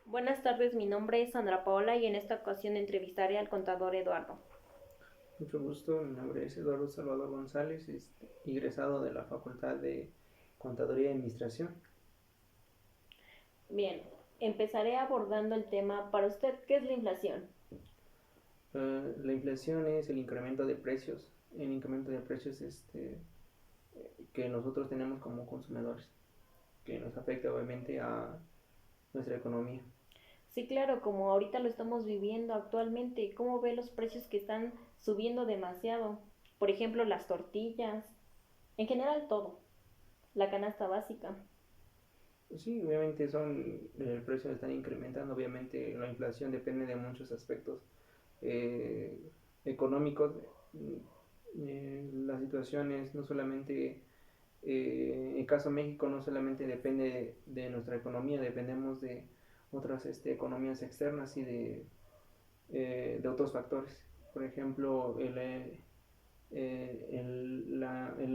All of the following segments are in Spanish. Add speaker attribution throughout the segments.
Speaker 1: Buenas tardes, mi nombre es Sandra Paola y en esta ocasión entrevistaré al contador Eduardo.
Speaker 2: Mucho gusto, mi nombre es Eduardo Salvador González, egresado de la Facultad de Contaduría y Administración.
Speaker 1: Bien, empezaré abordando el tema. Para usted, ¿qué es la inflación?
Speaker 2: La inflación es el incremento de precios, que nosotros tenemos como consumidores, que nos afecta obviamente a nuestra economía.
Speaker 1: Sí, claro, como ahorita lo estamos viviendo actualmente, ¿cómo ve los precios que están subiendo demasiado? Por ejemplo, las tortillas, en general todo, la canasta básica.
Speaker 2: Sí, obviamente el precio están incrementando, obviamente la inflación depende de muchos aspectos eh, económicos. La situación es no solamente en caso de México no solamente depende de nuestra economía, dependemos de otras economías externas y de otros factores. Por ejemplo, el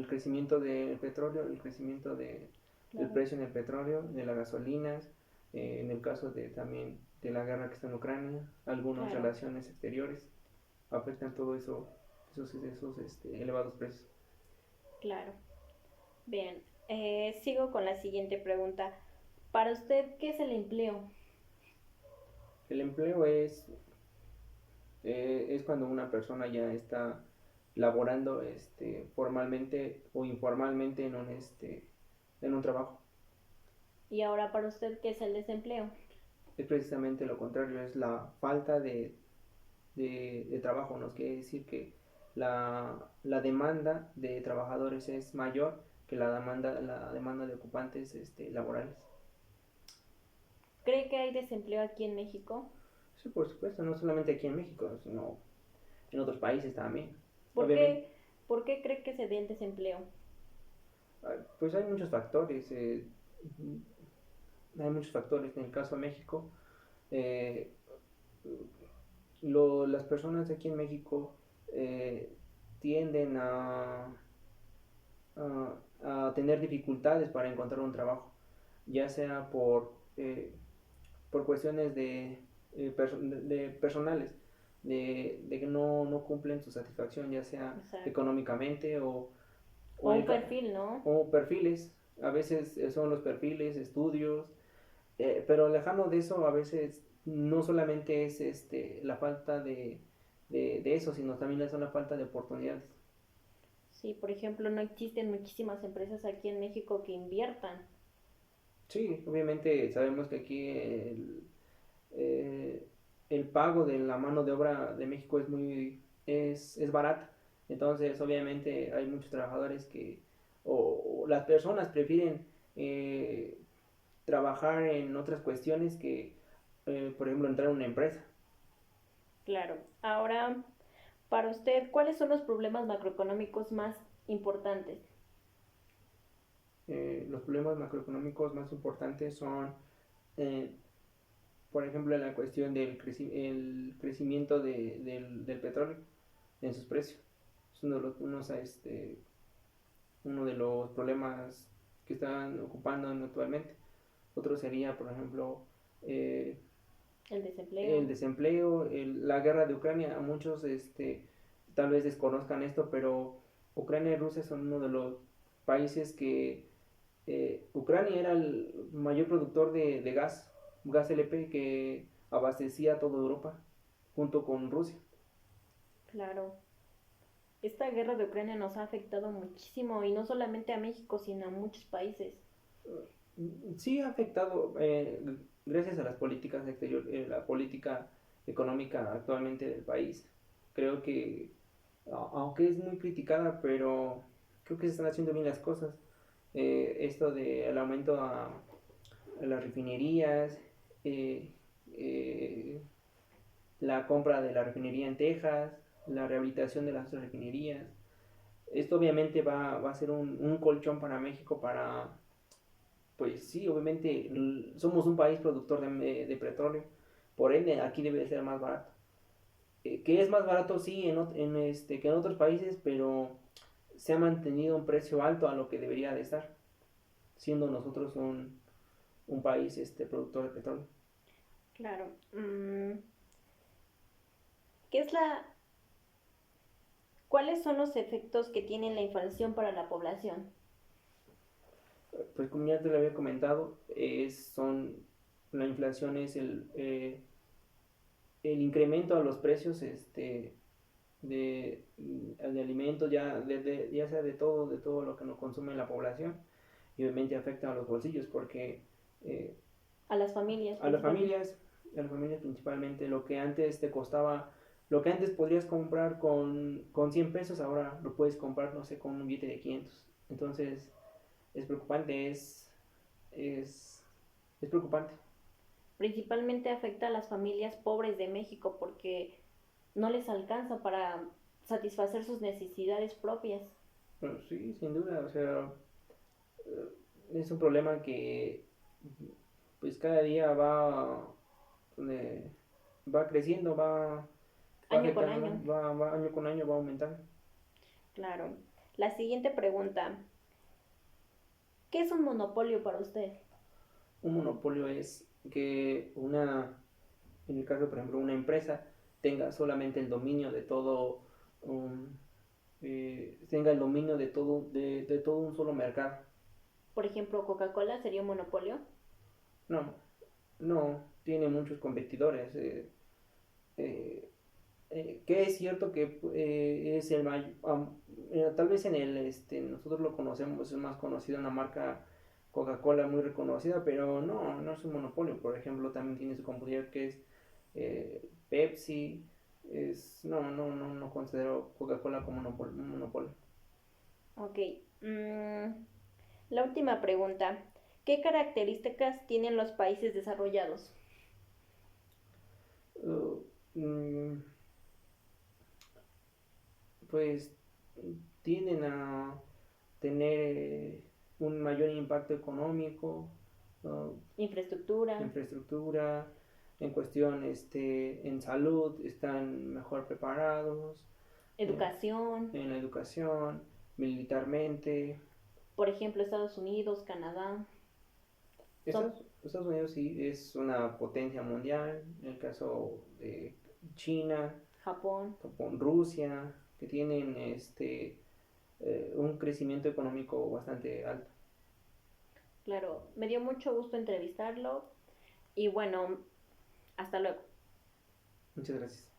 Speaker 2: crecimiento del petróleo, el crecimiento del
Speaker 1: Claro,
Speaker 2: precio en el petróleo, de las gasolinas, en el caso también de la guerra que está en Ucrania, algunas
Speaker 1: claro,
Speaker 2: relaciones exteriores afectan todo eso, esos elevados precios.
Speaker 1: claro. Bien, sigo con la siguiente pregunta. Para usted, ¿qué es el empleo?
Speaker 2: El empleo es cuando una persona ya está laborando formalmente o informalmente en un trabajo.
Speaker 1: Y ahora para usted, ¿qué es el desempleo?
Speaker 2: Es precisamente lo contrario, es la falta de trabajo. Nos quiere decir que la demanda de trabajadores es mayor que la demanda de ocupantes laborales.
Speaker 1: ¿Cree que hay desempleo aquí en México?
Speaker 2: Sí, por supuesto, no solamente aquí en México, sino en otros países también.
Speaker 1: ¿Por
Speaker 2: Obviamente,
Speaker 1: qué, ¿Por qué cree que se dé el desempleo?
Speaker 2: pues hay muchos factores. En el caso de México, eh, las personas aquí en México eh, tienden a tener dificultades para encontrar un trabajo, ya sea por cuestiones de personales, de que no cumplen su satisfacción, ya sea
Speaker 1: Exacto.
Speaker 2: económicamente
Speaker 1: O
Speaker 2: o,
Speaker 1: un
Speaker 2: en,
Speaker 1: perfil, ¿no?
Speaker 2: o perfiles. A veces son los perfiles, estudios, pero lejano de eso, a veces no solamente es la falta de eso, sino también es una falta de oportunidades.
Speaker 1: Sí, por ejemplo, no existen muchísimas empresas aquí en México que inviertan.
Speaker 2: Sí, obviamente sabemos que aquí eh, el pago de la mano de obra de México es barata. Entonces, obviamente hay muchos trabajadores o las personas prefieren eh, trabajar en otras cuestiones que, por ejemplo, entrar a una empresa.
Speaker 1: Claro. Ahora, para usted, ¿cuáles son los problemas macroeconómicos más importantes?
Speaker 2: Los problemas macroeconómicos más importantes son, eh, por ejemplo, la cuestión el crecimiento del petróleo en sus precios. Es uno de los problemas que están ocupando actualmente. Otro sería, por ejemplo, eh,
Speaker 1: El desempleo.
Speaker 2: el desempleo, la guerra de Ucrania. A muchos tal vez desconozcan esto, pero Ucrania y Rusia son uno de los países que Ucrania era el mayor productor de gas LP que abastecía a toda Europa junto con Rusia.
Speaker 1: Claro. Esta guerra de Ucrania nos ha afectado muchísimo y no solamente a México, sino a muchos países.
Speaker 2: Sí ha afectado, gracias a las políticas exteriores, la política económica actualmente del país. Creo que, aunque es muy criticada, pero creo que se están haciendo bien las cosas. Esto del aumento a las refinerías, eh, eh, la compra de la refinería en Texas, la rehabilitación de las otras refinerías. Esto obviamente va a ser un colchón para México para, pues sí, obviamente somos un país productor de petróleo, por ende aquí debe de ser más barato. Que es más barato sí que en otros países, pero se ha mantenido un precio alto a lo que debería de estar, siendo nosotros un país productor de petróleo.
Speaker 1: Claro. ¿Qué es la, ¿Cuáles son los efectos que tiene la inflación para la población?
Speaker 2: Pues como ya te lo había comentado, la inflación es el incremento a los precios de alimentos, ya sea de todo lo que nos consume la población, y obviamente afecta a los bolsillos porque eh,
Speaker 1: A las familias
Speaker 2: a las
Speaker 1: principalmente.
Speaker 2: familias, a las familias principalmente, lo que antes te costaba, lo que antes podrías comprar con 100 pesos, ahora lo puedes comprar, no sé, con un billete de 500. Entonces, es preocupante, es, es preocupante.
Speaker 1: Principalmente afecta a las familias pobres de México porque no les alcanza para satisfacer sus necesidades propias.
Speaker 2: Bueno, sí, sin duda, o sea, es un problema que pues cada día eh, va creciendo, va
Speaker 1: Año con
Speaker 2: afectando,
Speaker 1: año.
Speaker 2: año con año va aumentando.
Speaker 1: Claro. La siguiente pregunta. ¿Qué es un monopolio para usted?
Speaker 2: Un monopolio es que en el caso, por ejemplo, una empresa tenga solamente el dominio de todo, um, tenga el dominio de todo un solo mercado.
Speaker 1: Por ejemplo, Coca-Cola sería un monopolio.
Speaker 2: No, no, tiene muchos competidores. Eh, que es cierto que es el mayor, tal vez nosotros lo conocemos, es más conocida una marca Coca-Cola muy reconocida, pero no, no es un monopolio. Por ejemplo, también tiene su competidor que es Pepsi. No considero Coca-Cola como un monopolio.
Speaker 1: Ok. La última pregunta. ¿Qué características tienen los países desarrollados?
Speaker 2: Uh, mm, pues tienden a tener un mayor impacto económico, uh,
Speaker 1: Infraestructura,
Speaker 2: infraestructura, en cuestión en salud están mejor preparados, eh,
Speaker 1: educación.
Speaker 2: en la educación, militarmente.
Speaker 1: Por ejemplo, Estados Unidos, Canadá. Son,
Speaker 2: Estados Unidos sí es una potencia mundial, en el caso de China,
Speaker 1: Japón.
Speaker 2: Japón, Rusia, que tienen un crecimiento económico bastante alto.
Speaker 1: Claro, me dio mucho gusto entrevistarlo y bueno, hasta luego.
Speaker 2: Muchas gracias.